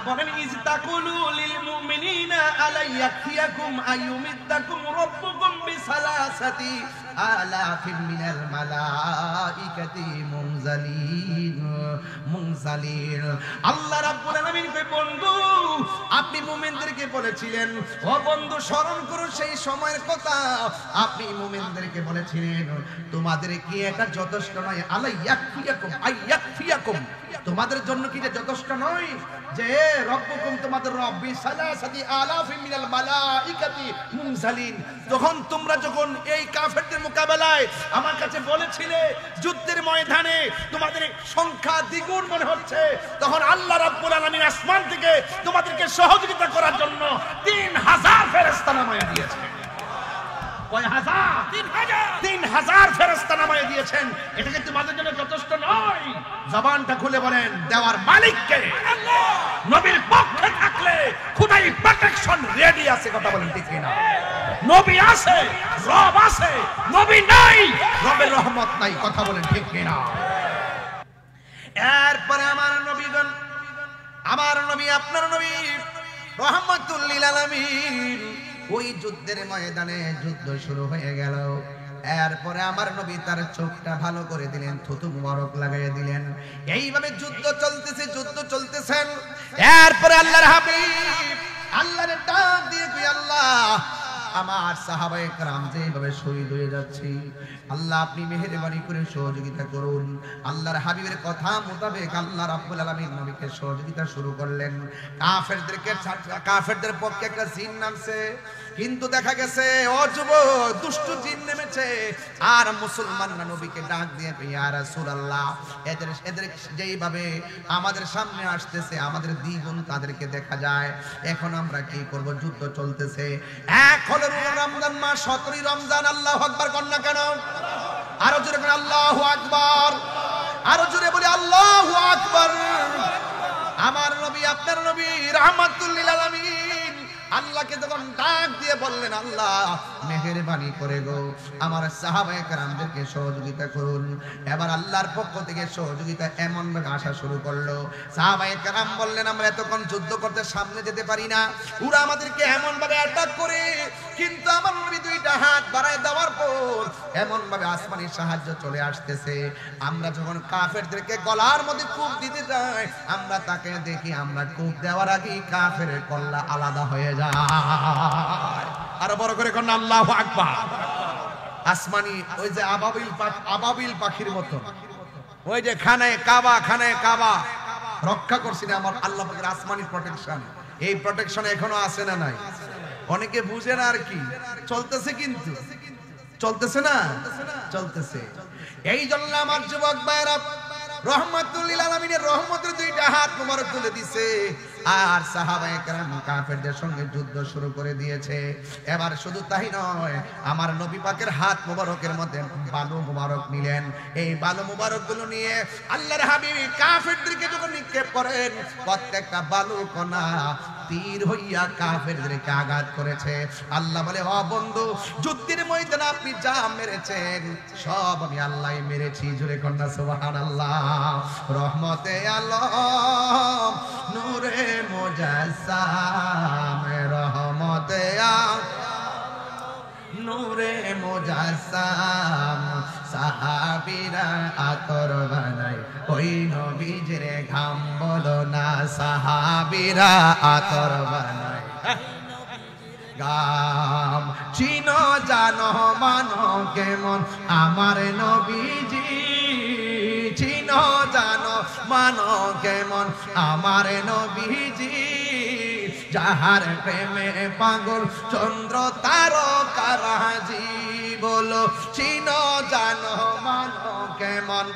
বলেন ইজতাকুলু লিল মুমিনিনা আলাইয়াকিয়াকুম আইয়ুমিদ্দাকুম রাব্বুকুম বিসালাসাতি আলাফিন মিনাল মালাইকাতি মুনজালিন। আল্লাহ রাব্বুল আলামিন কই বন্ধু আপনি মুমিনদেরকে বলেছিলেন, ও বন্ধু স্মরণ করো সেই সময়ের কথা, আপনি মুমিনদেরকে বলেছিলেন তোমাদের কি এটা যথেষ্ট নয়, আলাইয়াকিয়াকুম আইয়াকফিয়াকুম, তোমাদের জন্য কি এটা যথেষ্ট নয় যে রব্বুকুম তোমাদের রব বিসালাসাতি আলাফিন মিনাল মালাইকাতি মুনজালিন। যখন এই কাফেরদের মোকাবেলায় আমার কাছে বলেছিলে যুদ্ধের ময়দানে তোমাদের সংখ্যা দ্বিগুণ মনে হচ্ছে, তখন আল্লাহ রাব্বুল আলামিন আসমান থেকে তোমাদেরকে সহযোগিতা করার জন্য 3000 ফেরেশতা নামায় দিয়েছেন। কয় হাজার? 3000 ফেরেশতা নামায় দিয়েছেন। এটা কি তোমাদের জন্য যথেষ্ট নয়? জবানটা খুলে বলেন দেওয়ার মালিক কে? আল্লাহ। নবীর পক্ষে থাকলে খোদাই প্রোটেকশন রেডি আছে, কথা বলেন ঠিক কিনা? নবী আছে, রব আছে, নবী নাই, রবের রহমত নাই, কথা বলেন ঠিক কিনা? এরপরে আমার নবীগণ, আমার নবী আপনার নবী রহমাতুল লিল আলামিন, ওই যুদ্ধের ময়দানে যুদ্ধ শুরু হয়ে গেল। এরপরে আমার নবী তার চোখটা ভালো করে দিলেন, থুতু মুবারক লাগাইয়া দিলেন। এইভাবে যুদ্ধ চলতেছেন। এরপরে আল্লাহর হাবিব আল্লাহর ডাক দিয়ে কই আল্লাহ আমার সাহাবায়ে কেরাম যেভাবে শহীদ হয়ে যাচ্ছে, আল্লাহ আপনি মেহেরবানি করে সহযোগিতা করুন। আল্লাহর হাবিবের কথা মোতাবেক আল্লাহ রাব্বুল আলামিন নবীকে সহযোগিতা শুরু করলেন। কাফেরদের পক্ষে একটা জিন নামছে, কিন্তু দেখা গেছে অযুব দুষ্ট জিন নেমেছে। আর মুসলমানরা নবীকে ডাক দিয়ে ইয়া রাসূলুল্লাহ এদের যেইভাবে আমাদের সামনে আসতেছে আমাদের দ্বিগুণ তাদেরকে দেখা যায়, এখন আমরা কি করব? যুদ্ধ চলতেছে, এক হলো রমজান মাস, 17 রমজান। আল্লাহু আকবার কন্যা কেন? আরো জোরে বলি আল্লাহু আকবার, আরো জোরে বলি আল্লাহু আকবার। আমার নবী আপনার নবী রাহমাতুল লিল আলামিন আল্লাহকে যখন ডাক দিয়ে বললেন আল্লাহ মেহেরবানি করে গো আমার সাহাবায়ে কেরামদেরকে সহযোগিতা করুন, এবার আল্লাহর পক্ষ থেকে সহযোগিতা এমন ভাবে আসা শুরু করলো। সাহাবায়ে কেরাম বললেন আমরা এতক্ষণ যুদ্ধ করতে সামনে যেতে পারি না, ওরা আমাদেরকে এমন ভাবে অ্যাটাক করে, কিন্তু আমার নবী দুইটা হাত বাড়ায় দেওয়ার পর এমন ভাবে আসমানি সাহায্য চলে আসতেছে। আমরা যখন কাফেরদেরকে গলার মধ্যে কূপ দিতে যাই, আমরা তাকে দেখি আমরা কূপ দেওয়ার আগে কাফের কল্লা আলাদা হয়ে যায়। আরো বড় করে কন্যা আল্লাহু আকবার। আসমানি ওই যে আবাবিল পাখির মতো ওই যে খানায় কাবা রক্ষা করছি না আমার আল্লাহ পাকের আসমানি প্রোটেকশন। এই প্রোটেকশন এখনো আছে না নাই? অনেকে বুঝে না আর কি, চলতেছে, কিন্তু চলতেছে না, চলতেছে। এই জন্য আমার যুবক ভাইরা রহমাতুল লিল আলামিনের রহমতের দুইটা হাত মোবারক তুলে দিছে, আর সাহাবায়ে কেরাম কাফেরদের সঙ্গে যুদ্ধ শুরু করে দিয়েছে। এবার শুধু তাই নয়, আমার নবী পাকের হাত মোবারকের মধ্যে বালু মোবারক নিলেন। এই বালু মোবারক গুলো নিয়ে আল্লাহর হাবিব কাফেরদেরকে যখন নিক্ষেপ করেন, প্রত্যেকটা বালু কণা তীর হইয়া কাফেরদেরকে আঘাত করেছে। আল্লাহ বলে ও বন্ধু যুদ্ধের ময়দানে আপনি যা মেরেছেন সব আমি আল্লাহই মেরেছি। জোরে কন্যা সুবহানাল্লাহ। রহমতে আলম নূরে মুজাসসাম, রহমতে নূরে মুজাসসাম, সাহাবীরা আতর বানায় ওই নবীজির ঘাম বলো না, সাহাবীরা আতর বানায় গাম। চিনো জানো মানো কেমন আমার নবীজি, চিনো জানো মানো কেমন আমার নবীজি, যাহার প্রেমে পাগল চন্দ্র তারকারাজি। বলো চিনো জানো মানো কেমন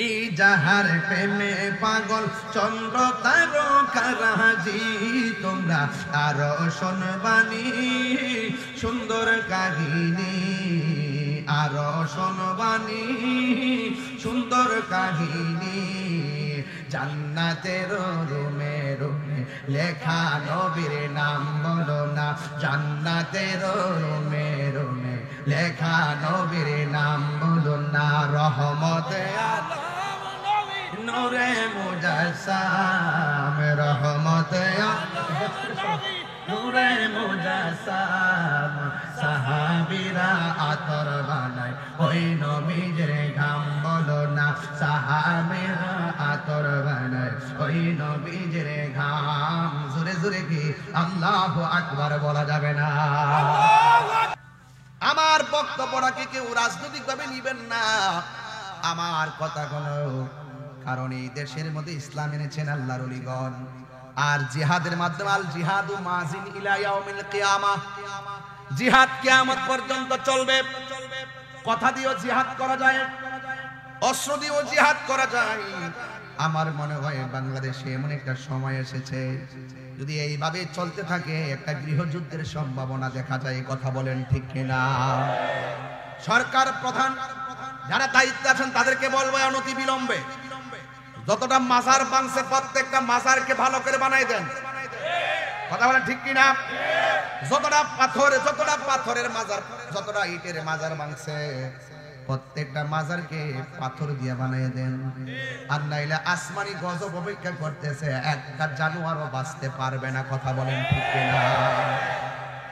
এই যাহার প্রেমে পাগল চন্দ্র তারকারাজি। তোমরা আরো শোনবানি সুন্দর কাহিনী, আরো শোনবানি সুন্দর কাহিনী। জান্নাতের রুমে রুমে লেখা নবীর নাম বলো না, জান্নাতের রুমে রুমে লেখা নবীর নাম বলো না। রহমতে আলম নূরে মুজাসসাম রহমত নূরে মুজাসসাম সাহাবীরা আতর বানায় ওই নবীর ঘাম বলো না সাহাবীরা আতর বানায় ওই নবীর ঘাম জোরে জোরে কি আল্লাহু আকবার বলা যাবে না আমার বক্তব্যটাকে কেউ রাজনৈতিকভাবে নিবেন না আমার কথা হলো কারণ এই দেশের মধ্যে ইসলাম এনেছেন আল্লাহর ওলিগণ আর জিহাদের মাধ্যমে আল জিহাদু মাজিন ইলা ইয়াউমিল কিয়ামাহ জিহাদ কিয়ামত পর্যন্ত চলবে কথা দিয়েও জিহাদ করা যায় অস্ত্র দিয়েও জিহাদ করা যায় আমার মনে হয় বাংলাদেশে এমন একটা সময় এসেছে যদি এইভাবে চলতে থাকে একটা গৃহযুদ্ধের সম্ভাবনা দেখা যায় কথা বলেন ঠিক কিনা সরকার প্রধান যারা দায়িত্বে আছেন তাদেরকে বলবো অনতি বিলম্বে যতটা মাজার ভাঙছে প্রত্যেকটা মাজারকে ভালো করে বানাই দেন কথা বলেন ঠিক কিনা যতটা পাথরের মাজার যতটা ইটের মাজার ভাঙছে প্রত্যেকটা মাজারকে পাথর দিয়ে বানিয়ে দেন আর নাইলে আসমানি গজব অপেক্ষা করতেছে একটা জানোয়ারও বাঁচতে পারবে না কথা বলেন ঠিক কিনা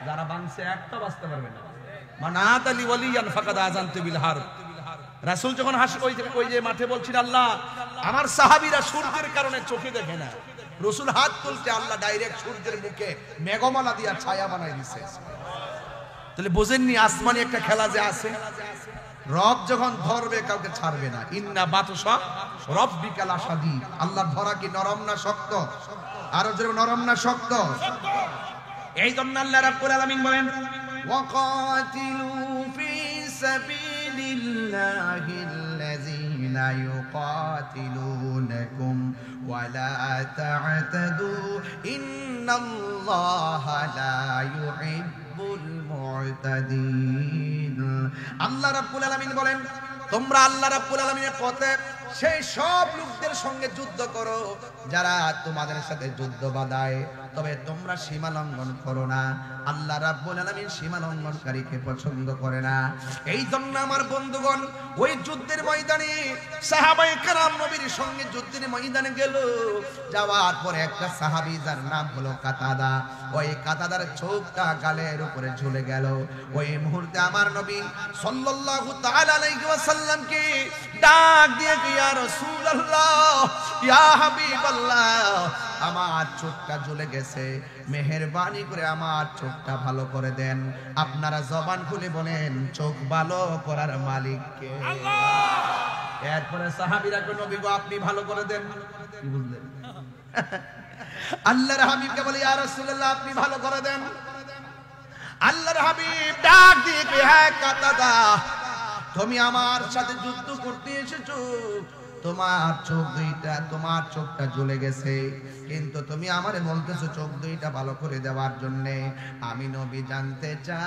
যারা ভাঙছে একটা বাঁচতে পারবে না মানাত আলী ওয়ালিয়ান ফাকাদ আযানতু বিল হারব রাসূল যখন ওই যে মাঠে বলছেন আল্লাহ আমার সাহাবীরা সূর্যের কারণে চোখে দেখে না রাসূল হাত তুলতে আল্লাহ ডাইরেক্ট সূর্যের মুখে মেঘমালা দিয়া ছায়া বানাই দিয়েছে তাহলে বুঝেননি আসমানি একটা খেলা যে আছে রব যখন ধরবে কাউকে ছাড়বে না ইন্না বাতশা রাব্বিকা লাশাদীদ আল্লাহ ধরা কি নরম না শক্ত আর জোরে নরম না শক্ত এই জন্য আল্লাহ রাব্বুল আলামিন বলেন ওয়াকাতিলু ফি সাবিলিল্লাহিল্লাযীনা ইউকাতিলুনাকুম ওয়া লা তা'তাদু ইন্নাল্লাহা লা ইউহিব্বুল মু'তাদিন আল্লাহ রাব্বুল আলামিন বলেন তোমরা আল্লাহ রাব্বুল আলামিনের পথে সেই সব লোকদের সঙ্গে যুদ্ধ করো যারা তোমাদের সাথে যুদ্ধ বাঁধায় তবে তোমরা সীমা লঙ্ঘন করো না আল্লাহ রাব্বুল আলামিন সীমা লঙ্ঘনকারীকে পছন্দ করে না এই জন্য আমার বন্ধুগণ ওই যুদ্ধের ময়দানে সাহাবায়ে কেরাম নবীর সঙ্গে যুদ্ধের ময়দানে গেল যাওয়ার পরে একটা সাহাবী যার নাম হলো কাতাদা ওই কাতাদার চোখটা গালের উপরে ঝুলে গেল ওই মুহূর্তে আমার নবী সাল্লাল্লাহু তাআলা আলাইহি ওয়াসাল্লামকে ডাক দিয়ে ইয়া রাসূলুল্লাহ ইয়া হাবিবাল্লাহ আমার চোখটা জ্বলে গেছে মেহেরবানি করে আমার চোখটা ভালো করে দেন আপনারা জবান খুলে বলেন চোখ ভালো করার মালিক কে আল্লাহ এরপরে সাহাবীরা কই নবী গো আপনি ভালো করে দেন কি বুঝলেন আল্লাহর হাবিবকে বলে ইয়া রাসূলুল্লাহ আপনি ভালো করে দেন আল্লাহর হাবিব ডাক দিয়ে কই হ্যাঁ কাতাদা তুমি আমার সাথে যুদ্ধ করতে এসেছো তোমার চোখটা জ্বলে গেছে কিন্তু তুমি আমারে বলতেছো চোখ দুইটা ভালো করে দেওয়ার জন্য আমি নবী জানতে চাই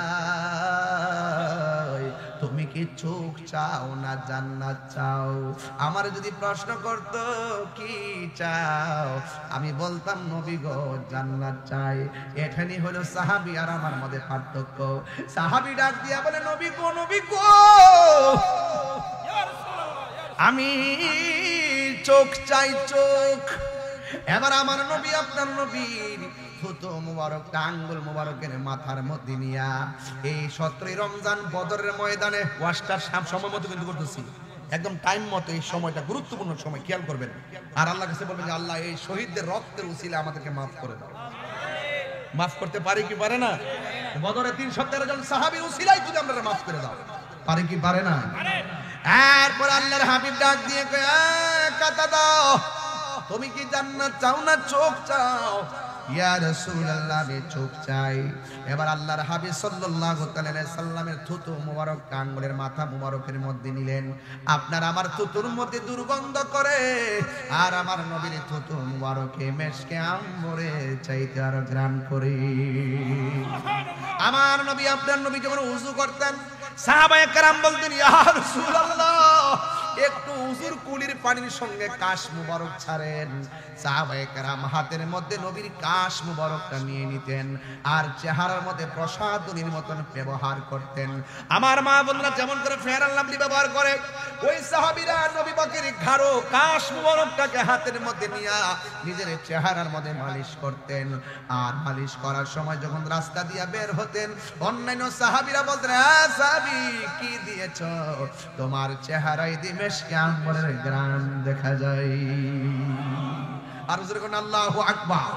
তুমি কি চোখ চাও না জান্নাত চাও আমারে যদি প্রশ্ন করতো কি চাও আমি বলতাম নবী গো জান্নাত চাই এখানেই হলো সাহাবী আর আমার মধ্যে পার্থক্য সাহাবী ডাক দিয়া বলে নবী গো আমি চোখ চাই চোখ এবার আমার নবী আপনার নবীর থুতু মুবারকটা আঙ্গুল মুবারকের মাথার মধ্যে নিয়া এই 17 রমজান বদরের ময়দানে ওয়াশটার সময় মতো কিন্তু করতেছি একদম টাইম মতো এই সময়টা গুরুত্বপূর্ণ সময় খেয়াল করবেন আর আল্লাহর কাছে বলবেন যে আল্লাহ এই শহীদদের রক্তের উসিলা আমাদেরকে মাফ করে দাও মাফ করতে পারে কি পারে না বদরে 317 জন সাহাবীর উসিলাই যদি আমরা মাফ করে দাও পারে কি পারে না এরপর আল্লাহর হাবিব ডাক দিয়ে কয় কাতাদা তুমি কি জান্নাত চাও না চোখ চাও ইয়া রাসূলুল্লাহ আমি চোখ চাই এবার আল্লাহর হাবিব সাল্লাল্লাহু তাআলা সাল্লামের থুতু মুবারক আঙ্গুলের মাথা মুবারকের মধ্যে নিলেন আপনার আমার থুতুর মধ্যে দুর্গন্ধ করে আর আমার নবীর থুতু মুবারকে মেশকে আম্বরে চাইতে আর ঘ্রাণ করে আমার নবী আপনার নবী যখন ওযু করতেন সাহাবায়ে কেরাম বলতেন ইয়া রাসূলুল্লাহ একটু উজুর কুলির পানির সঙ্গে কাশ মুবারক ছাড়েন। সাহাবায়ে কেরাম হাতের মধ্যে নবীর কাশ মুবারকটা নিয়ে নিতেন আর চেহারার মধ্যে প্রসাদনীর মতন ব্যবহার করতেন। আমার মা বোনরা যেমন করে ফেয়ার আন্ড লাভলি ব্যবহার করে, ওই সাহাবীরা নবী পাকের ঘাড়ো কাশ মুবারকটাকে হাতের মধ্যে নিয়ে নিজের চেহারার মধ্যে মালিশ করতেন। আর মালিশ করার সময় যখন রাস্তা দিয়ে বের হতেন, অন্যান্য সাহাবীরা বলতেন, সাহাবী কি দিয়েছ? তোমার চেহারায় দিমেশকে আম্বরের গ্রান দেখা যায়। আর হুজুর কোন আল্লাহু আকবার।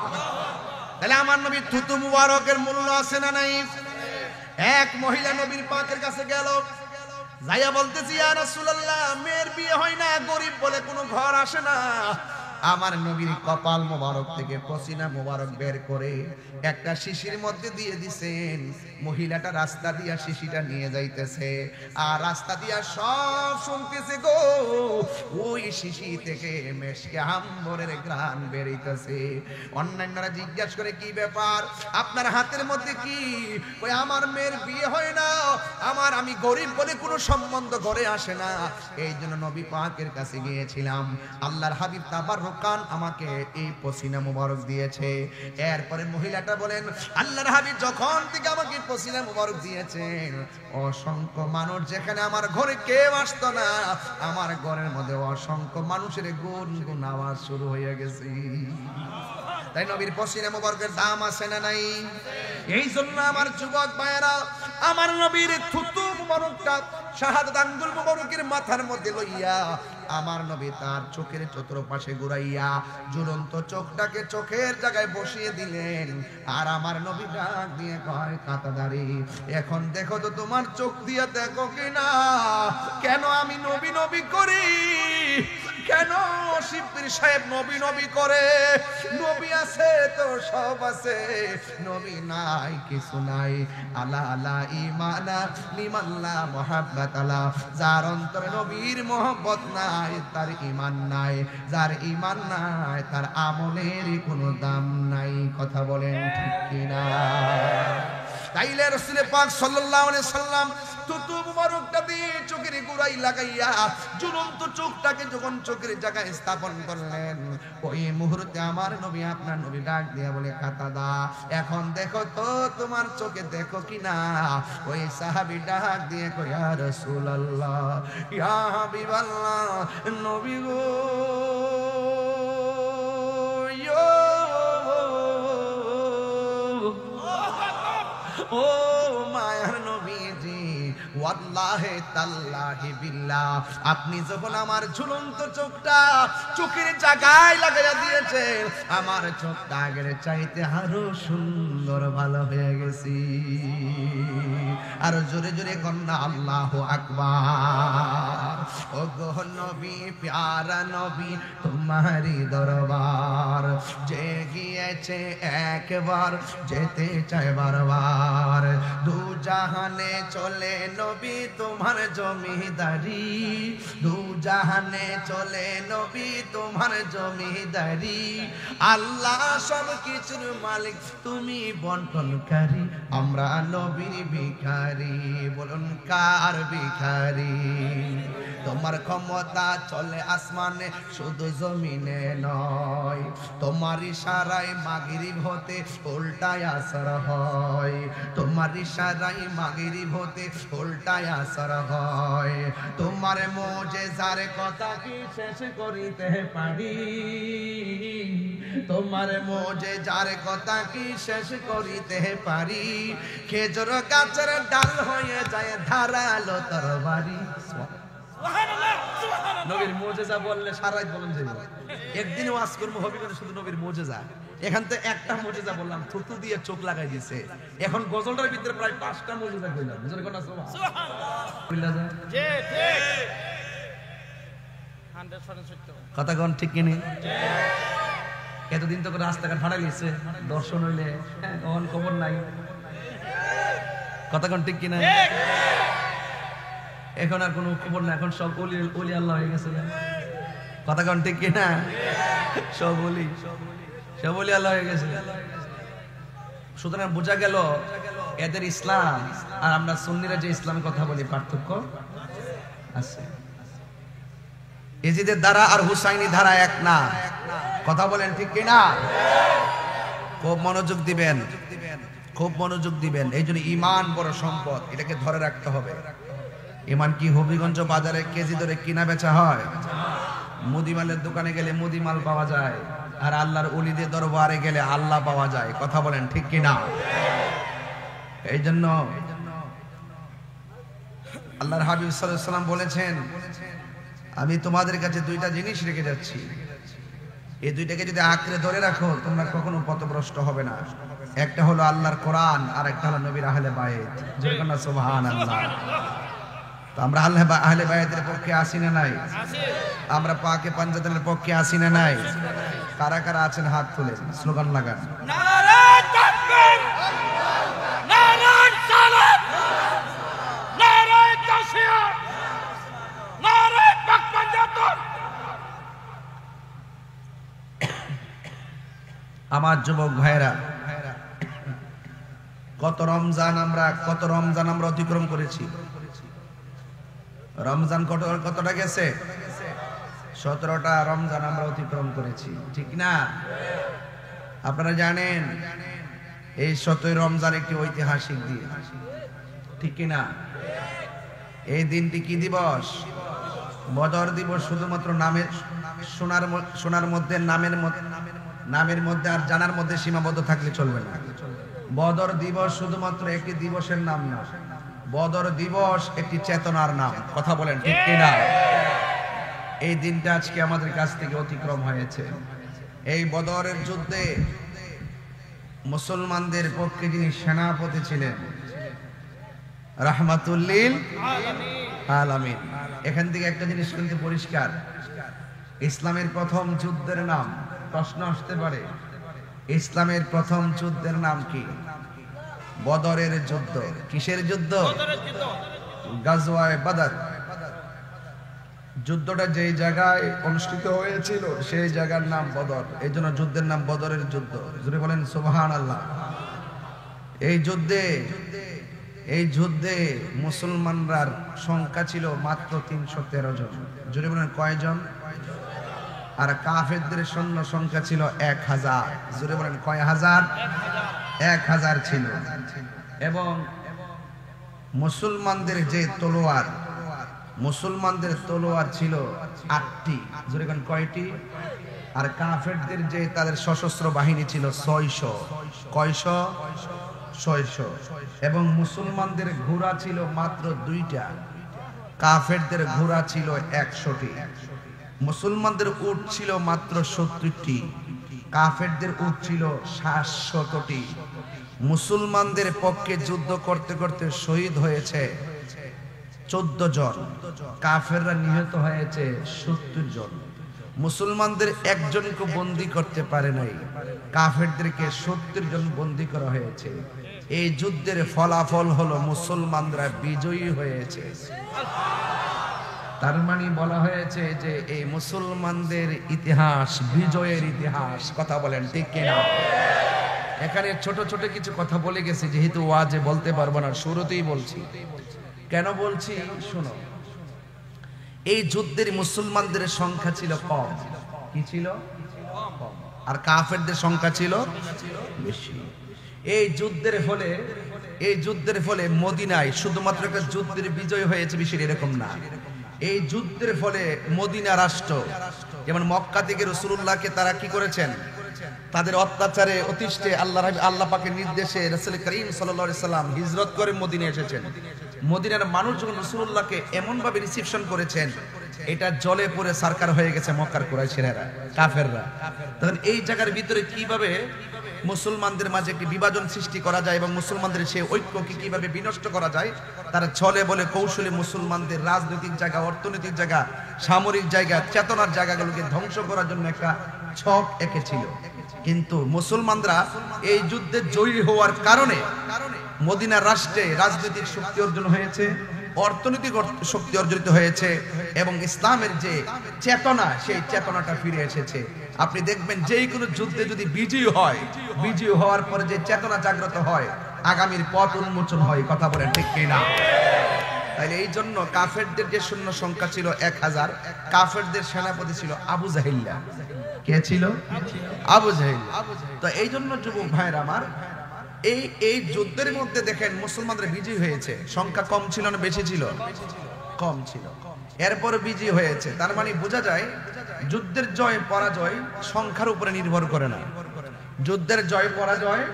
তাহলে আমার নবীর থুতু মুবারকের মূল্য আছে না নাই? এক মহিলা নবীর পাকের কাছে গেল, যাইয়া বলতেছি, ইয়া রাসূলুল্লাহ, মেয়ের বিয়ে হয় না, গরিব বলে কোনো ঘর আসে না। আমার নবীর কপাল মোবারক থেকে পসিনা মোবারক বের করে একটা শিশির মধ্যে দিয়ে দিছেন। মহিলাটা রাস্তা দিয়া শিশিটা নিয়ে যাইতেছে, আর রাস্তা দিয়া সব শুনতেছে গো, ওই শিশি থেকে মেশকে আম্বরের ঘ্রাণ বেরিতেছে। অন্যান্যরা জিজ্ঞাসা করে, কি ব্যাপার, আপনার হাতের মধ্যে কি? ওই আমার মেয়ের বিয়ে হয় না, আমি গরিব বলে কোনো সম্বন্ধ ঘরে আসে না, এই জন্য নবী পাকের কাছে গিয়েছিলাম। আল্লাহর হাবিব তাবাররুকান আমাকে এই পসিনা মুবারক দিয়েছে। এরপরে মহিলাটা বলেন, আল্লাহর হাবিব যখন থেকে আমাকে পসিনা মুবারক দিয়েছেন, অসংখ্য মানুষ, যেখানে আমার ঘরে কেউ আসতো না, আমার ঘরের মধ্যে অসংখ্য মানুষের গুনগুন আওয়াজ শুরু হয়ে গেছে। তাই নবীর পসিনা মুবারকের দাম আছে না নাই? এই জন্য আমার যুবক ভাইয়েরা, আমার নবীর থুতু মুবারকটা শাহাদাত আঙ্গুল মুবারকের মাথার মধ্যে লইয়া আমার নবী তার চোখের চতুর্পাশে ঘুরাইয়া ঝুলন্ত চোখটাকে চোখের জায়গায় বসিয়ে দিলেন। আর আমার নবী ডাক দিয়ে কয়, কাঁটাদারি, এখন দেখো তো তোমার চোখ দিয়ে দেখো কিনা, কেন আমি নবী নবী করি? কেন শিবপীর সাহেব নবী নবী করে? নবী আছে তো সব আছে, নবী নাই কিছু নাই। আলা আলা ঈমানা লিমাল্লা মুহাব্বাত আলা, যার অন্তরে নবীর মহব্বত নাই তার ঈমান নাই, যার ঈমান নাই তার আমলের কোনো দাম নাই। কথা বলেন ঠিক কিনা? তাইলে রাসূল পাক সাল্লাল্লাহু আলাইহি সাল্লাম থুতু মুবারকটা দিয়ে চোখের গোড়ায় লাগাইয়া ঝুলন্ত চোখটাকে যখন চোখের জায়গায় স্থাপন করলেন, ওই মুহূর্তে আমার নবী, আপনার নবী ডাক দিয়া বলে, কাতাদা, এখন দেখো তো তোমার চোখে দেখো কিনা? ওই সাহাবী ডাক দিয়ে কয়, ইয়া রাসূলুল্লাহ, ইয়া হাবিবাল্লাহ, নবী গো, ও মায়ার নবীজি, ওয়াল্লাহি তাল্লাহি বিল্লাহ, আপনি যখন আমার ঝুলন্ত চোখটা চোখের জায়গায় লাগাইয়া দিয়েছেন, আমার চোখটা আগের চাইতে আরো সুন্দর ভালো হয়ে গেছি। আর জোরে জোরে কন্যা আল্লাহু আকবার। ও গো নবী, প্যারা নবী, তোমারি দরবার যে গিয়েছে একবার, যেতে চায় বারবার। দু জাহানে চলে নবী তোমার জমিদারি, দু জাহানে চলে নবী তোমার জমিদারি। আল্লাহ সব কিছুর মালিক, তুমি বন্টনকারী, আমরা নবীর ভিখারি। বলুন কার ভিখারি? তোমার ক্ষমতা চলে আসমানে, শুধু জমিনে নয়। তোমার ইশারায় মাগরিব হতে উল্টায় আসর হয়, তোমার ইশারায় মাগরিব হতে উল্টায় আসর হয়। তোমার মুজিজার কথা কি শেষ করিতে পারি? তোমার মুজিজার কথা কি শেষ করিতে পারি? খেজুর গাছের ডাল হয়ে যায় ধারালো তরবারি। নবীর মুজিজা বললে সারাই বলেন যে একদিন ওয়াজ করবো হবে না, শুধু নবীর মুজিজা। এখান থেকে একটা মুজিজা বললাম, থুতু দিয়ে চোখ লাগাই দিয়েছে। এখন গজলটার ভিতরে প্রায় 5টা মুজিজা কইলাম। বুঝলেন কোন কথা কোন ঠিক কিনে? এতদিন তো রাস্তাঘাট ভাড়া গেছে, দর্শন হইলে তখন খবর নাই। কথা কোন ঠিক কিনা? এখন আর কোনো খবর না, এখন সব ওলি আল্লাহ হয়ে গেছে। কথা কোন ঠিক কিনা? সব ওলি আল্লাহ হয়ে গেছে। সুতরাং বোঝা গেল এদের ইসলাম আর আমরা সুন্নিরা যে ইসলামের কথা বলি পার্থক্য আছে। এজিদের ধারা আর হুসাইনি ধারা এক না, কথা বলেন ঠিক কিনা? খুব মনোযোগ দিবেন, খুব মনোযোগ দিবেন। এই জন্য ইমান বড় সম্পদ, এটাকে ধরে রাখতে হবে। ইমান কি হবিগঞ্জ বাজারে কেজি ধরে কিনা বেচা হয়? মুদিমালের দোকানে গেলে মুদিমাল পাওয়া যায়, আর আল্লাহর ওলিদের দরবারে গেলে আল্লাহ পাওয়া যায়, কথা বলেন ঠিক কিনা? এই জন্য আল্লাহর হাবিব সাল্লাল্লাহু আলাইহি ওয়াসাল্লাম বলেছেন, আমি তোমাদের কাছে দুইটা জিনিস রেখে যাচ্ছি, এই দুইটাকে যদি আঁকড়ে ধরে রাখো তোমরা কখনো পথভ্রষ্ট হবে না। একটা হলো আল্লাহর কোরআন, আর একটা হলো নবীর আহলে বায়াত। যেরকম সুবহানাল্লাহ। তো আমরা আহলে বায়াতের পক্ষে আসি না নাই? আমরা পাকে পাঞ্জাতের পক্ষে আসি না নাই? কারা কারা আছেন হাত তুলে স্লোগান লাগান। নারে তাকবীর, নারে সালাত, নারে তাশিয়া, নারে পাক পাঞ্জাতন। আমার যুবক ভাইরা, কত রমজান আমরা অতিক্রম করেছি। রমজান কতটা গেছে? 17টা রমজান আমরা অতিক্রম করেছি, ঠিক না? আপনারা জানেন এই 17 রমজান একটি ঐতিহাসিক দিন, ঠিক কিনা? এই দিনটি কি দিবস? বদর দিবস। শুধুমাত্র নামের শোনার মধ্যে, নামের মধ্যে আর জানার মধ্যে সীমাবদ্ধ থাকলে চলবে না। বদর দিবস শুধুমাত্র একটি দিবসের নাম না, বদর দিবস একটি চেতনার নাম, কথা বলেন ঠিক কিনা? এই দিনটা আজকে আমাদের কাছ থেকে অতিক্রম হয়েছে। এই বদরের যুদ্ধে মুসলমানদের পক্ষে যিনি সেনাপতি ছিলেন, রাহমাতুল লিল আলামিন। এখান থেকে একটা জিনিস কিন্তু পরিষ্কার, ইসলামের প্রথম যুদ্ধের নাম, প্রশ্ন আসতে পারে, ইসলামের প্রথম যুদ্ধের নাম কি? বদরের যুদ্ধ। কিসের যুদ্ধ? গাজওয়ায়ে বদর। যুদ্ধটা যেই জায়গায় অনুষ্ঠিত হয়েছিল সেই জায়গার নাম বদর, এই জন্য যুদ্ধের নাম বদরের যুদ্ধ। জোরে বলেন সুবহানাল্লাহ। এই যুদ্ধে মুসলমানরার সংখ্যা ছিল মাত্র 313 জন। জোরে বলেন কয়জন? আর কাফেরদের সৈন্য সংখ্যা ছিল 1000। জোরে বলেন কয় হাজার? 1000 ছিল। এবং মুসলমানদের তলোয়ার ছিল 8টি। জোরে বলেন কয়টি? আর কাফেরদের যে তাদের সশস্ত্র বাহিনী ছিল 600। কয়শো? 600। এবং মুসলমানদের ঘোড়া ছিল মাত্র 2টা, কাফেরদের ঘোড়া ছিল 100টি। মুসলমানদের উট ছিল মাত্র 70টি, কাফেরদের উট ছিল 700টি। মুসলমানদের পক্ষে যুদ্ধ করতে করতে শহীদ হয়েছে 14 জন, কাফেররা নিহত হয়েছে 70 জন। মুসলমানদের একজনকে বন্দী করতে পারে নাই, কাফেরদেরকে 70 জন বন্দী করা হয়েছে। এই যুদ্ধের ফলাফল হলো মুসলমানরা বিজয়ী হয়েছে। তার মানে বলা হয়েছে যে এই মুসলমানদের ইতিহাস বিজয়ের ইতিহাস, কথা বলেন ঠিক কিনা? এখানে ছোট ছোট কিছু কথা বলে গেছি, যেহেতু ওয়াজে বলতে পারবো না, শুরুতেই বলছি। কেন বলছি শোনো। এই যুদ্ধের মুসলমানদের সংখ্যা ছিল কম। কি ছিল? কম। আর কাফেরদের সংখ্যা ছিল বেশি। এই যুদ্ধের ফলে মদিনায় শুধুমাত্র একটা যুদ্ধের বিজয় হয়েছে বিষয় এরকম না। এই যুদ্ধের ফলে মদিনা রাষ্ট্র, যেমন মক্কা থেকে রাসূলুল্লাহকে তারা কি করেছেন, তাদের অত্যাচারে অতিষ্ঠে আল্লাহ পাকের নির্দেশে রাসূল করিম সাল্লাল্লাহু আলাইহি সাল্লাম হিজরত করে মদিনায় এসেছেন। মদিনার মানুষ যখন রাসূলুল্লাহকে এমন ভাবে রিসিপশন করেছেন, এটা জলে পড়ে সরকার হয়ে গেছে মক্কার কুরাইশেরা, কাফেররা। তখন এই জায়গার ভিতরে কিভাবে মুসলমানদের মাঝে একটি বিভাজন সৃষ্টি করা যায় এবং মুসলমানদের সেই ঐক্যকে কিভাবে বিনষ্ট করা যায়, তারা ছলে বলে কৌশলে মুসলমানদের রাজনৈতিক জায়গা, অর্থনৈতিক জায়গা, সামরিক জায়গা, চেতনার জায়গাগুলোকে ধ্বংস করার জন্য একটা ছক এঁকেছিল। কিন্তু মুসলমানরা এই যুদ্ধে জয়ী হওয়ার কারণে মদিনা রাষ্ট্রে রাজনৈতিক শক্তি অর্জন হয়েছে, অর্থনৈতিক শক্তি অর্জিত হয়েছে এবং ইসলামের যে চেতনা, সেই চেতনাটা ফিরে এসেছে। আপনি দেখবেন যে কোনো যুদ্ধে যদি বিজয়ী হয়, বিজয়ী হওয়ার পরে যে চেতনা জাগ্রত হয়, আগামীর পথ উন্মোচন হয়, কথা বলেন ঠিক কিনা? তাইলে এই জন্য কাফেরদের যে সৈন্য সংখ্যা ছিল 1000, কাফেরদের সেনাপতি ছিল আবু জাহিল্লা। কে ছিল? আবু জাহিল। তো এই জন্য যুবক ভাইরা আমার, এই যুদ্ধের মধ্যে দেখেন মুসলমানরা বিজয়ী হয়েছে। সংখ্যা কম ছিল না বেশি ছিল? কম ছিল, এরপর বিজয়ী হয়েছে। তার মানে বোঝা যায় যুদ্ধের জয় পরাজয় সংখ্যার উপরে নির্ভর করে না। যুদ্ধের জয় পরাজয়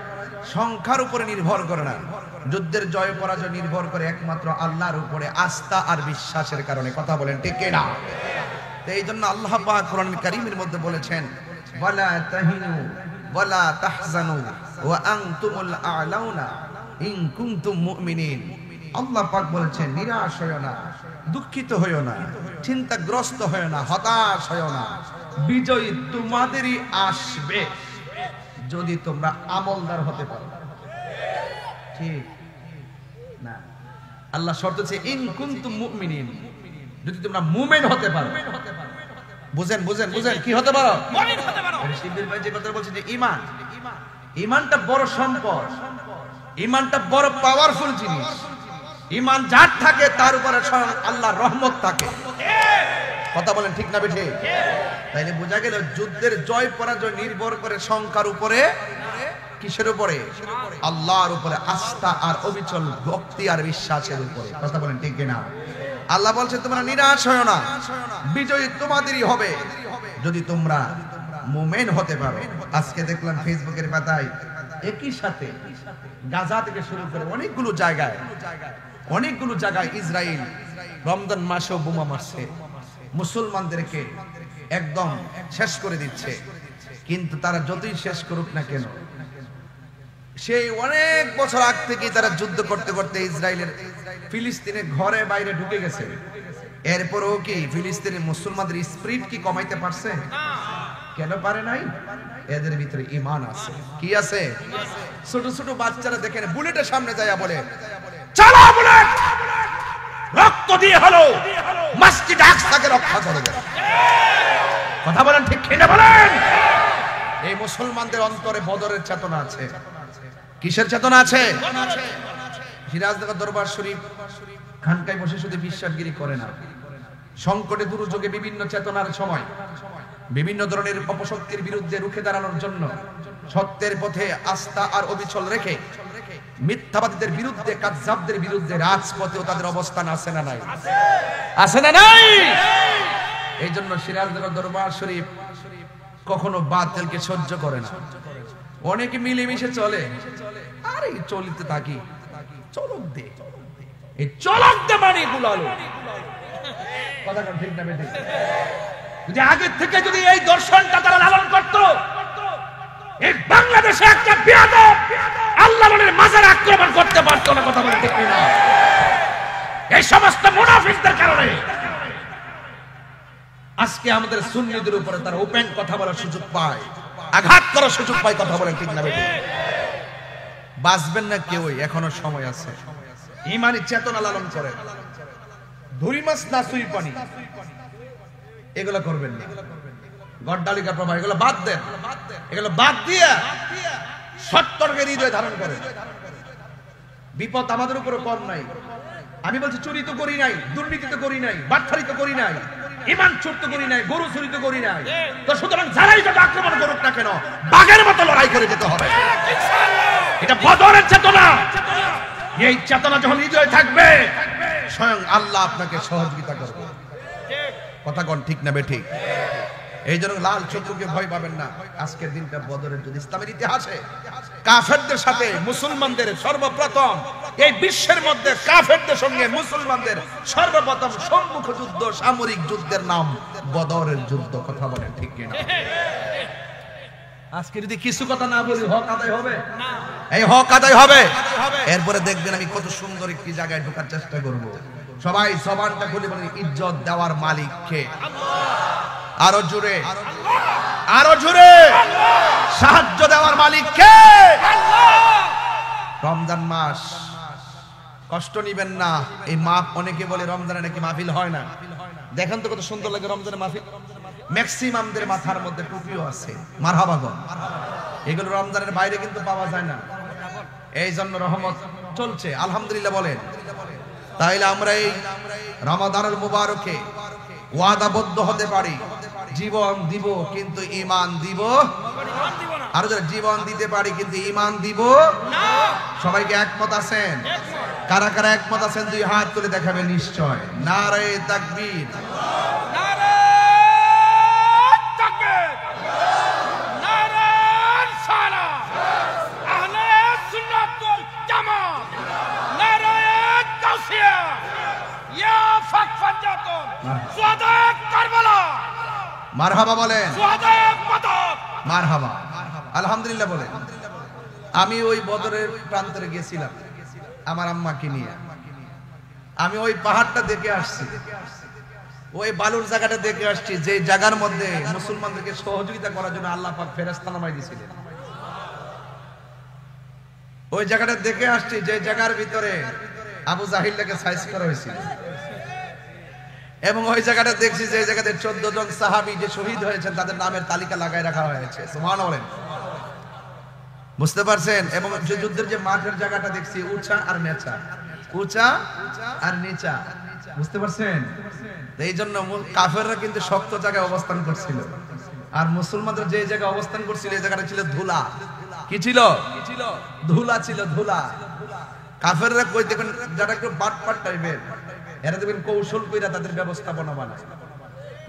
সংখ্যার উপরে নির্ভর করে না। যুদ্ধের জয় পরাজয় নির্ভর করে একমাত্র আল্লাহর উপরে আস্থা আর বিশ্বাসের কারণে। কথা বলেন ঠিক কিনা? এই জন্য আল্লাহ পাক কোরআন কারীমের মধ্যে বলেছেন, ওয়ালা তাহিনু ওয়ালা তাহজানু ওয়া আনতুমুল আ'লাউনা ইন কুনতুম মুমিনিন। আল্লাহ পাক বলেছেন, নিরাশ হয়ো না, দুঃখিত হয়ো না, চিন্তাগ্রস্ত হয়ো না, হতাশ হয়ো না, বিজয় তোমাদেরই আসবে যদি তোমরা আমলদার হতে পারো। ঠিক না? আল্লাহ শর্ত হচ্ছে ইন কুনতুম মুমিনিন, যদি তোমরা মুমিন হতে পারো। বুঝেন বুঝেন বুঝেন, কি হতে পারো? মুমিন হতে পারো। শিবির ভাই যে কথা বলছে যে ঈমান, ঈমানটা বড় সম্পদ, ঈমানটা বড় পাওয়ারফুল জিনিস। ঈমান যার থাকে তার উপরে স্বয়ং আল্লাহর রহমত থাকে। কথা বলেন ঠিক না বেঠিক? তাইলে বোঝা গেল যুদ্ধের জয় পরাজয় নির্ভর করে সংখ্যার উপরে, কিসের উপরে? আল্লাহর উপরে আস্থা আর অবিচল ভক্তি আর বিশ্বাসের উপরে। কথা বলেন ঠিক কিনা? আল্লাহ বলছে তোমরা নিরাশ হয়ো না, বিজয় তোমাদেরই হবে যদি তোমরা মুমিন হতে পারো। আজকে দেখলাম ফেসবুকের পাতায় একই সাথে গাজা থেকে শুরু করে অনেকগুলো জায়গায় ইসরায়েল রমজান মাসেও বোমা মারছে, মুসলমানদেরকে একদম শেষ করে দিচ্ছে। কিন্তু তারা যতই শেষ করুক না কেন, সেই অনেক বছর আগ থেকে তারা যুদ্ধ করতে করতে ইসরায়েলের ফিলিস্তিনের ঘরে বাইরে ঢুকে গেছে। এরপরও কি ফিলিস্তিনের মুসলমানদের স্পিরিট কি কমাইতে পারছে? কেন পারে নাই? এদের ভিতরে ঈমান আছে। কি আছে? ছোট ছোট বাচ্চারা দেখেন বুলেটের সামনে যায় বলে, চালা বুলেট, রক্ত দিয়ে হলো মসজিদ আকসাকে রক্ষা করবে। কথা বলেন ঠিক কিনা বলেন? এই মুসলমানদের অন্তরে বদরের চেতনা আছে। কিসের চেতনা আছে? সিরাজনগর দরবার শরীফ খানকায় বসে শুধু বিশ্বাসগিরি করে না, সংকটে দুর্যোগে বিভিন্ন চেতনার সময় বিভিন্ন ধরনের অপশক্তির বিরুদ্ধে রুখে দাঁড়ানোর জন্য সত্যের পথে আস্থা আর অবিচল রেখে মিথ্যাবাদীদের বিরুদ্ধে, কাযযাবদের বিরুদ্ধে রাজপথেও তাদের অবস্থান আছে না নাই? আছে না নাই? এই জন্য সিরাজনগর দরবার শরীফ কখনো বাতিলকে সহ্য করে না। অনেকে মিলেমিশে চলে, আরে চলিতে থাকি, চলক দে, এই চলক দে মানে গুলালো। কথা ঠিক না বেঠিক? যদি আগে থেকে যদি এই দর্শনটা তারা লালন করত, এই বাংলাদেশে একটা বেয়াদব আল্লাহর মাজার আক্রমণ করতে পারতো না। কথা বলে ঠিক না? এই সমস্ত মুনাফিকদের কারণে আজকে আমাদের সুন্নিদের উপরে তারা ওপেন কথা বলার সুযোগ পায়, আঘাত করার সুযোগ পায়। কথা বলেন ঠিক না বেঠিক? বাঁচবেন না কেউ, এখনো সময় আছে। ঈমানি চেতনা লালন করেন। ধুরি মাছ না সুই পানি এগুলো করবেন না। গড্ডালিকা প্রভা এগুলো বাদ দেন। এগুলো বাদ দিয়ে সত্যকে হৃদয়ে ধারণ করেন। বিপদ আমাদের উপরে কম নাই। আমি বলছি চুরি তো করি নাই, দুর্নীতি তো করি নাই, বাটখারি তো করি নাই, ঈমান চোর তো করি নাই, গরু চুরি তো করি নাই। তো সুতরাং যারাই যত আক্রমণ করুক না কেন, বাঘের মতো লড়াই করে যেতে হবে। এটা বদরের চেতনা। এই চেতনা যখন হৃদয়ে থাকবে, স্বয়ং আল্লাহ আপনাকে সহযোগিতা করবে। কথা কোন ঠিক না বেঠিক? এই জন্য লাল চক্ষুকে ভয় পাবেন না। আজকের দিনটা বদরের যুদ্ধ। ইসলামের ইতিহাসে কাফেরদের সাথে মুসলমানদের সর্বপ্রথম, এই বিশ্বের মধ্যে কাফেরদের সঙ্গে মুসলমানদের সর্বপ্রথম সম্মুখ যুদ্ধ, সামরিক যুদ্ধের নাম বদরের যুদ্ধ। কথা বলেন ঠিক কিনা? আজকে যদি কিছু কথা না বলি, হক আদায় হবে না? এই হক আদায় হবে। এরপরে দেখবেন আমি কত সুন্দর একটি জায়গায় ঢোকার চেষ্টা করব। সবাই জবানটা খুলে বলেন, ইজ্জত দেওয়ার মালিক কে? আরো জোরে, আরো জোরে। সাহায্য দেওয়ার মালিক কে? রমজান মাস, কষ্ট নিবেন না। এই মাপ, অনেকে বলে রমজানে নাকি মাহফিল হয় না। দেখেন তো কত সুন্দর লাগে রমজানের মাহফিল। ম্যাক্সিমামদের মাথার মধ্যে টুপিও আছে। মারহাবা গো। এগুলো রমজানের বাইরে কিন্তু পাওয়া যায় না। এই জন্য রহমত চলছে, আলহামদুলিল্লাহ বলেন। তাইলে আমরা এই রমাদানুল মুবারকে ওয়াদাবদ্ধ হতে পারি, জীবন দিব কিন্তু ঈমান দিব না। আর যারা জীবন দিতে পারি কিন্তু ঈমান দিব না। সবাইকে একমত আছেন? কারা কারা একমত আছেন দুই হাত তুলে দেখাবেন নিশ্চয়। নারে তাকবীর, নারে তাকবীর, নারে সালাত, আহলে সুন্নাত ওয়াল জামাত, নারে তাওসিয়া, ইয়া ফাকফাজাতুন, সুহাদায়ে কারবালা। মারহাবা বলেন, সুহাদায়ে বদর। মারহাবা, আলহামদুলিল্লাহ বলেন। আমি ওই বদরের প্রান্তরে গেছিলাম আমার আম্মাকে নিয়ে। আমি ওই পাহাড়টা দেখে আসছি, ওই বালুর জায়গাটা দেখে আসছি, যে জায়গার মধ্যে মুসলমানদেরকে সহযোগিতা করার জন্য আল্লাহ পাক ফেরেশতা নামাই দিয়েছিলেন। ওই জায়গাটা দেখে আসছি, যে জায়গার ভিতরে আবু জাহিলকে সাইজ করা হয়েছিল। এবং ওই জায়গাটা দেখছি যে জায়গাতে 14 জন সাহাবী যে শহীদ হয়েছেন তাদের নামের তালিকা লাগায় রাখা হয়েছে। সুবহানাল্লাহ বলেন, বুঝতে পারছেন? এবং যে যুদ্ধের যে মাঠের জায়গাটা দেখছি উঁচা আর নিচা, উঁচা আর নিচা, বুঝতে পারছেন? এই জন্য কাফেররা কিন্তু শক্ত জায়গায় অবস্থান করছিল, আর মুসলমানরা যে জায়গায় অবস্থান করছিল এই জায়গাটা ছিল ধুলা। কি ছিল? ধুলা ছিল, ধুলা। কাফেররা কই দেখবেন যারা একটু বাটপাট টাইপের, এরা দেখবেন কৌশল কইরা তাদের ব্যবস্থাপনা বানায়।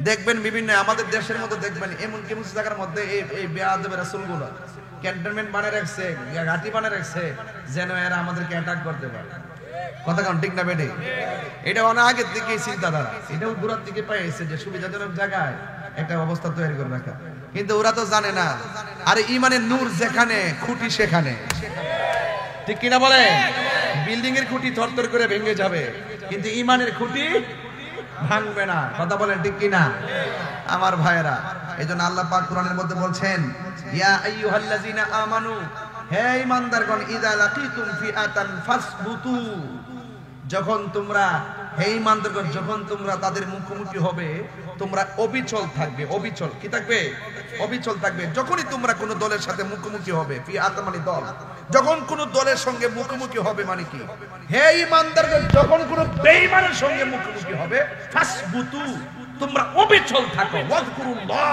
দেখবেন বিভিন্ন আমাদের দেশের মধ্যে দেখবেন এমন কেমন জায়গার মধ্যে এই বেয়াদবে রাসূলগুলো ক্যান্টনমেন্ট বানায় রাখছে, ঘাঁটি বানায় রাখছে, যেন এরা আমাদেরকে অ্যাটাক করতে পারে। কথা কোন ঠিক না বেটে? এটা অনেক আগের থেকেই চিন্তাধারা, এটাও দূরের দিকে পাইছে যে সুবিধাজনক জায়গায় একটা অবস্থা তৈরি করে রাখা। কিন্তু ওরা তো জানে না, আরে ঈমানের নূর যেখানে খুঁটি সেখানে, ঠিক কিনা বলে? বিল্ডিং এর খুঁটি থরথর করে ভেঙে যাবে, কিন্তু ঈমানের খুঁটি ভাঙবে না। কথা বলেন ঠিক কিনা আমার ভাইয়েরা? এইজন্য আল্লাহ পাক কোরআনের মধ্যে বলছেন, ইয়া আইয়ুহাল্লাযিনা আমানু, হে ঈমানদারগণ, ইযা লাকিতুম ফিআতান ফাসবুতু, যখন তোমরা, হে ঈমানদারগণ, যখন তোমরা তাদের মুখোমুখি হবে তোমরা অবিচল থাকবে। অবিচল কি থাকবে? অবিচল থাকবে। যখনই তোমরা কোন দলের সাথে মুখোমুখি হবে, ফিআত মানে দল, যখন কোন দলের সঙ্গে মুখোমুখি হবে মানে কি? হে ঈমানদারগণ, যখন কোন বেঈমানের সঙ্গে মুখোমুখি হবে, ফাসবুতু, তোমরা অবিচল থাকো। ওয়াজকুরুল্লাহ,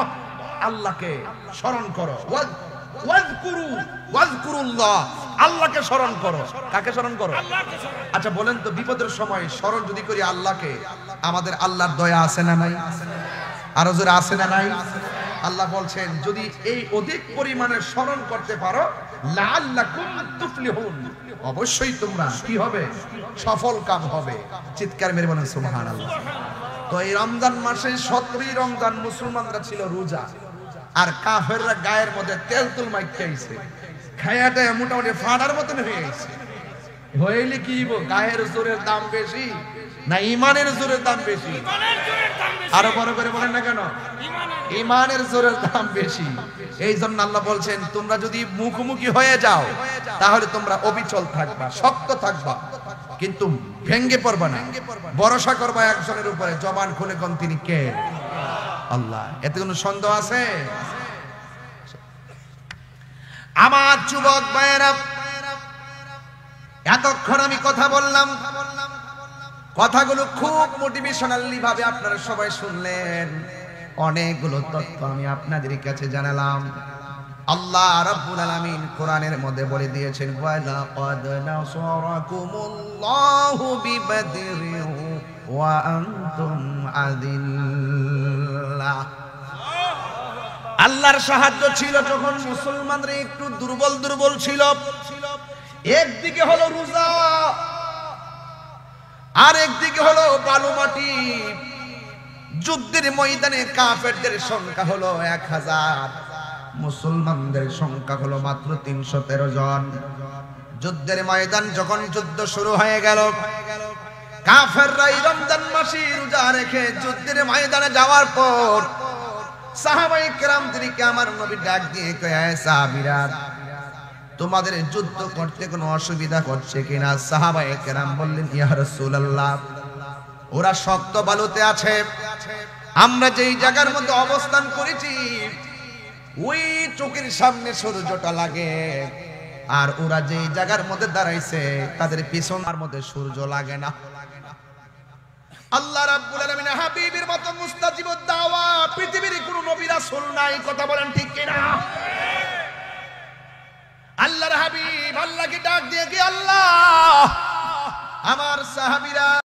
আল্লাহকে স্মরণ করো। ওয়াজকুরুল্লাহ, আল্লাহকে স্মরণ করো। কাকে স্মরণ করো? আচ্ছা বলেন তো, বিপদের সময় স্মরণ যদি করি আল্লাহকে, আমাদের আল্লাহর দয়া আছে না নাই? আরো জোরে আছে না নাই? আল্লাহ বলছেন, যদি এই অধিক পরিমাণে স্মরণ করতে পারো, লাআল্লাকুম তুফলিহুন, অবশ্যই তোমরা কি হবে? সফল কাম হবে। চিৎকার মেরে বলেন সুবহানাল্লাহ। তো এই রমজান মাসে 17ই রমজান মুসলমানরা ছিল রোজা, আর কাফেররা গায়ের মধ্যে তেল তুল মাইখাইছে, খায়াটা মোটামুটি ফাড়ার মতন হয়ে গেছে। হইলে কি গায়ের জোরের দাম বেশি না ঈমানের জোরের দাম বেশি? আরো বড় করে বলেন না কেন? ঈমানের জোরের দাম বেশি। এই জন্য আল্লাহ বলছেন, তোমরা যদি মুখোমুখি হয়ে যাও তাহলে তোমরা অবিচল থাকবা, শক্ত থাকবা, কিন্তু ভেঙ্গে পড়বা না। ভরসা করবা একজনের উপরে, জবান খুলে কোন তিনি কে? আল্লাহ। এতে কোনো সন্দেহ আছে? আমার যুবক ভাইয়েরা, এতক্ষণ আমি কথা বললাম, কথাগুলো খুব মোটিভেশনালি ভাবে আপনারা সবাই শুনলেন। অনেকগুলো তথ্য আমি আপনাদের কাছে জানালাম। আল্লাহ রাব্বুল আলামিন কোরআনের মধ্যে বলে দিয়েছেন, ওয়ালাকাদ নাসারাকুমুল্লাহু বিবাদরিন ওয়া আনতুম আযিল্লাহ। আল্লাহর সাহায্য ছিল যখন মুসলমানরা একটু দুর্বল দুর্বল ছিল। একদিকে হলো রোজা, আর একদিকে হলো বালু মাটি। যুদ্ধের ময়দানে কাফেরদের সংখ্যা হলো 1000, মুসলমানদের সংখ্যা হলো মাত্র 313 জন। যুদ্ধের ময়দান যখন যুদ্ধ শুরু হয়ে গেল, কাফেররা রমজান মাসে রোজা রেখে যুদ্ধের ময়দানে যাওয়ার পর সাহাবায়ে কেরামদেরকে আমার নবী ডাক দিয়ে কয়, সাহাবীরা, তোমাদের যুদ্ধ করতে কোনো অসুবিধা করছে কিনা? সাহাবায়ে কেরাম বললেন, ইয়া রাসূলুল্লাহ, ওরা শক্ত বালুতে আছে, আমরা যেই জায়গার মধ্যে অবস্থান করেছি ওই চোখের সামনে সূর্যটা লাগে, আর ওরা যে জায়গার মধ্যে দাঁড়াইছে তাদের পিছনের মধ্যে সূর্য লাগে না। আল্লাহ রাব্বুল আলামিন হাবিবের মতো মুস্তাজিবুদ দাওয়া পৃথিবীর কোনো নবী রাসূল নাই, কথা বলেন ঠিক কিনা? আল্লাহর হাবিব আল্লাহকে ডাক দিয়ে কি, আল্লাহ আমার সাহাবীরা